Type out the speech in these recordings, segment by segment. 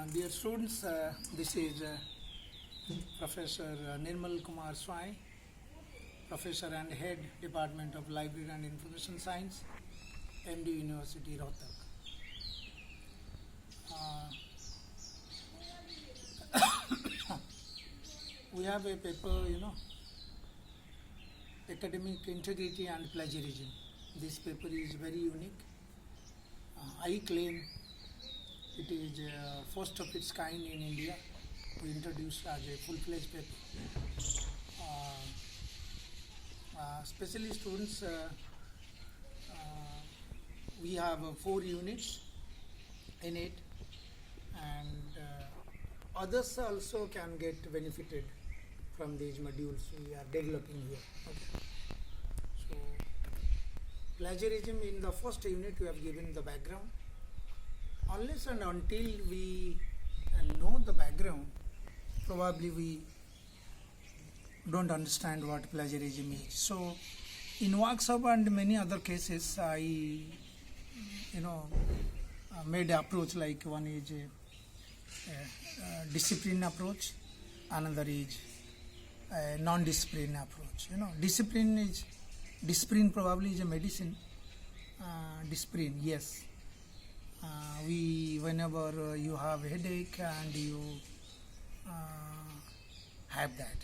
Dear students, this is Professor Nirmal Kumar Swai, Professor and Head Department of Library and Information Science, MD University, Rohtak. We have a paper, academic integrity and plagiarism. This paper is very unique. I claim it is first of its kind in India to introduce as a full-fledged paper. Especially students, we have 4 units in it, and others also can get benefited from these modules we are developing here. Okay. So, plagiarism in the first unit we have given the background. Unless and until we know the background, probably we don't understand what plagiarism is. So, in workshop and many other cases, I, made an approach like one is a discipline approach, another is a non-discipline approach. Discipline probably is a medicine. Discipline, yes. Whenever you have headache and you have that,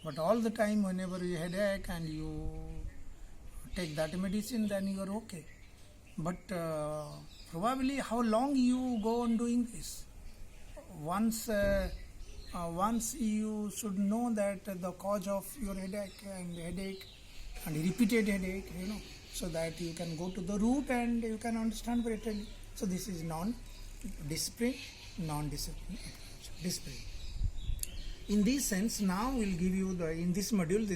but all the time whenever you headache and you take that medicine, then you are okay. But probably how long you go on doing this? Once you should know that the cause of your headache and repeated headache, so that you can go to the root and you can understand better. So this is non-discipline approach. Discipline. In this sense, now we'll give you in this module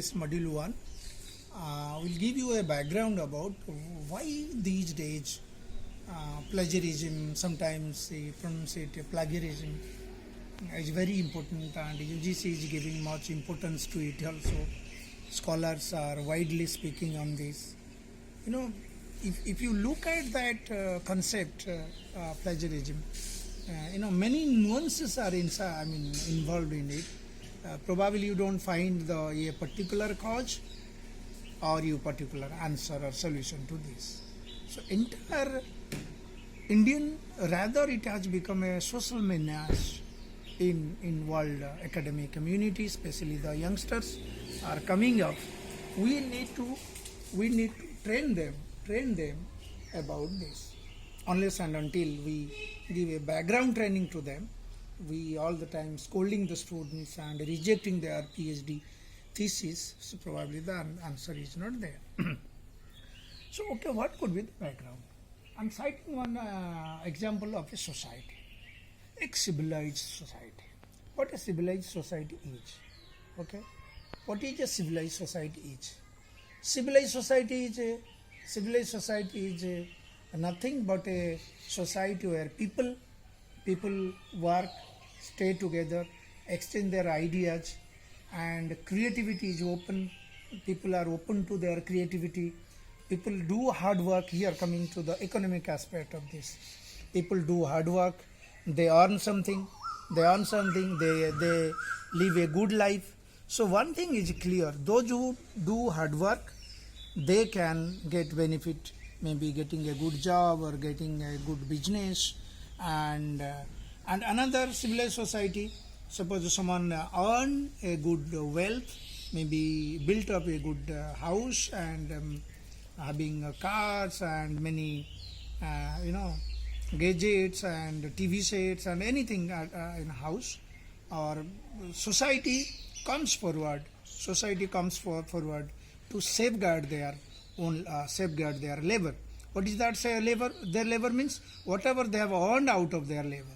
1, we'll give you a background about why these days plagiarism, sometimes they pronounce it plagiarism, is very important, and UGC is giving much importance to it also. Scholars are widely speaking on this. If you look at that concept, plagiarism, many nuances are involved in it. Probably you don't find a particular cause or a particular answer or solution to this. So entire Indian, rather it has become a social menace in world academic community, especially the youngsters are coming up. We need to train them about this. Unless and until we give a background training to them, we all the time scolding the students and rejecting their PhD thesis, so probably the answer is not there. So, okay, what could be the background? I'm citing one example of a society, a civilized society. What a civilized society is? Okay, what is a civilized society is? Civilized society is nothing but a society where people work, stay together, exchange their ideas, and creativity is open. People are open to their creativity. People do hard work. Here coming to the economic aspect of this, people do hard work, they earn something, they live a good life. So one thing is clear, those who do hard work, they can get benefit, maybe getting a good job or getting a good business. And another civilized society, suppose someone earn a good wealth, maybe built up a good house and having cars and many gadgets and TV sets and anything in a house, or society comes forward to safeguard their own labor. What is that say labor? Their labor means whatever they have earned out of their labor.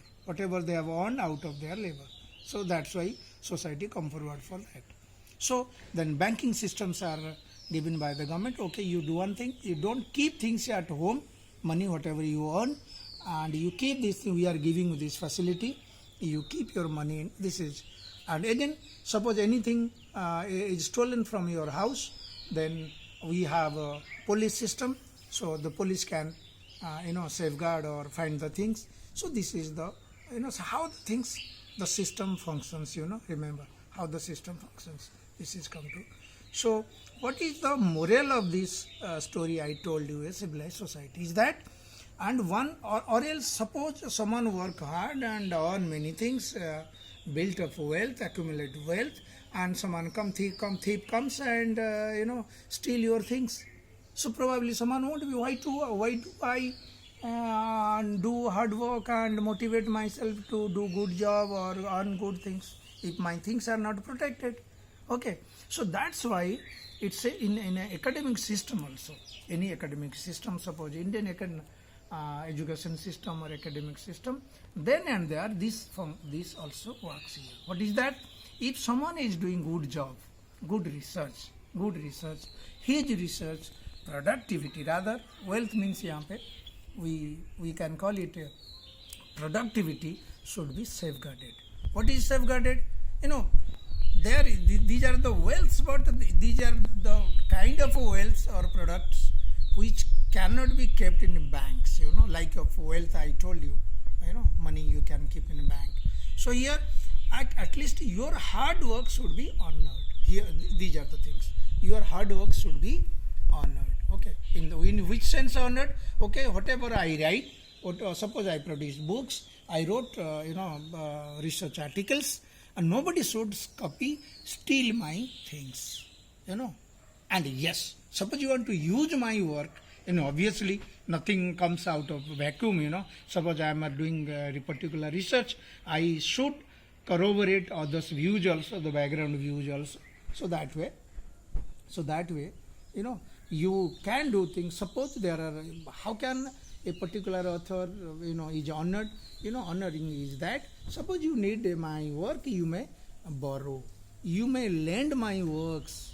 So that's why society come forward for that. So then banking systems are given by the government. Okay, you do one thing, you don't keep things at home, money whatever you earn, and you keep this thing, we are giving you this facility, you keep your money in this is. And again, suppose anything is stolen from your house, then we have a police system, so the police can safeguard or find the things. So this is the so how the system functions, remember how the system functions. This is come to. So, what is the moral of this story I told you? A civilized society is that, and one or else suppose someone work hard and earn many things, built up wealth, accumulate wealth, and someone thief comes and steal your things. So probably someone won't be, why do I do hard work and motivate myself to do good job or earn good things if my things are not protected? Okay, so that's why it's in an academic system also. Any academic system, suppose Indian education system or academic system, then and there this also works here. What is that? If someone is doing good job, good research, his research productivity, rather wealth means यहाँ पे we can call it productivity should be safeguarded. What is safeguarded? These are the wealths, but these are the kind of wealths or products which cannot be kept in banks, like of wealth I told you, money you can keep in a bank. So here at least your hard work should be honored. Here these are the things. Your hard work should be honored. Okay, in which sense honored? Okay, whatever I write, suppose I produce books, I wrote research articles, and nobody should steal my things, And yes, suppose you want to use my work, obviously nothing comes out of vacuum, Suppose I am doing particular research, I should corroborate others' views also, the background views also. So that way, you can do things. Suppose there are, how can a particular author, is honored? Honoring is that, suppose you need my work, you may borrow. You may lend my works.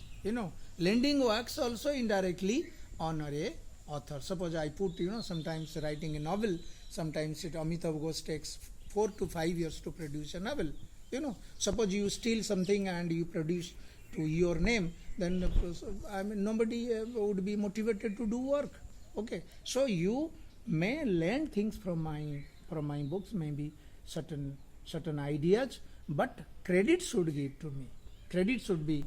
Lending works also indirectly honor a author. Suppose I put, sometimes writing a novel, sometimes Amitabh Ghosh takes 4 to 5 years to produce a novel. Suppose you steal something and you produce to your name, then nobody would be motivated to do work. Okay, so you may lend things from my books, maybe certain ideas, but credit should give to me. Credit should be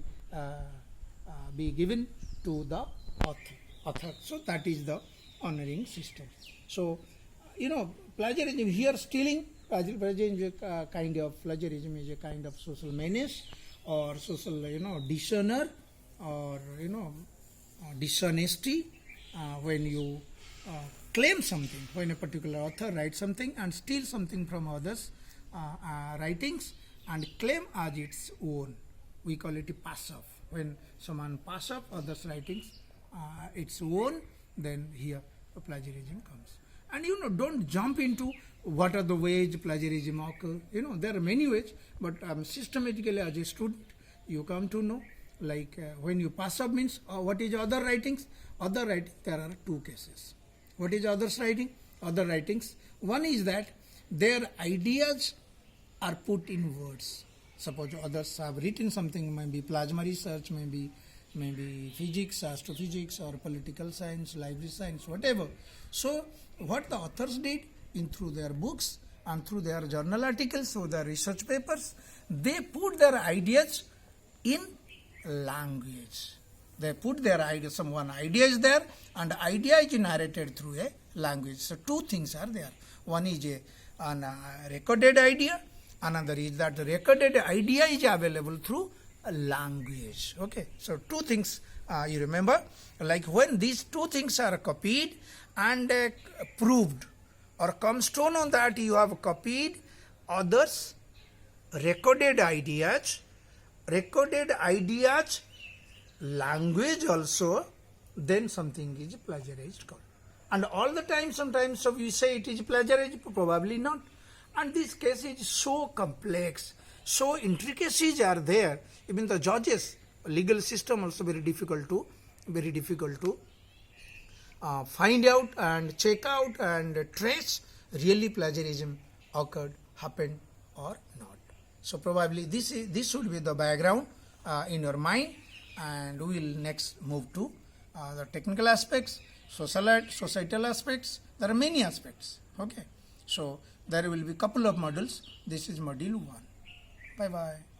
given to the author. So that is the honoring system. So plagiarism here, stealing. Plagiarism is a kind of social menace or social dishonor or dishonesty when you claim something, when a particular author writes something and steals something from others writings and claim as its own. We call it a pass off. When someone pass off others writings its own, then here plagiarism comes. And don't jump into what are the ways plagiarism occurs. There are many ways, but systematically as a student you come to know, like when you pass up means what is other writings? Other writing, there are two cases. What is others writing? Other writings. One is that their ideas are put in words. Suppose others have written something, maybe plasma research, maybe physics, astrophysics, or political science, library science, whatever. So what the authors did through their books and through their journal articles, through their research papers, they put their ideas in language. They put their idea, one idea is there, and idea is narrated through a language. So two things are there. One is a recorded idea, another is that the recorded idea is available through a language. Okay, so two things you remember, like when these two things are copied and proved, or come stone on that you have copied others' recorded ideas, language also, then something is plagiarized called. And all the time sometimes so we say it is plagiarized, probably not. And this case is so complex, so intricacies are there, even the judges, legal system also very difficult to find out and check out and trace really plagiarism occurred, happened or not. So probably this should be the background in your mind, and we will next move to the technical aspects, societal aspects. There are many aspects. Okay, So there will be couple of modules. This is module 1. Bye bye.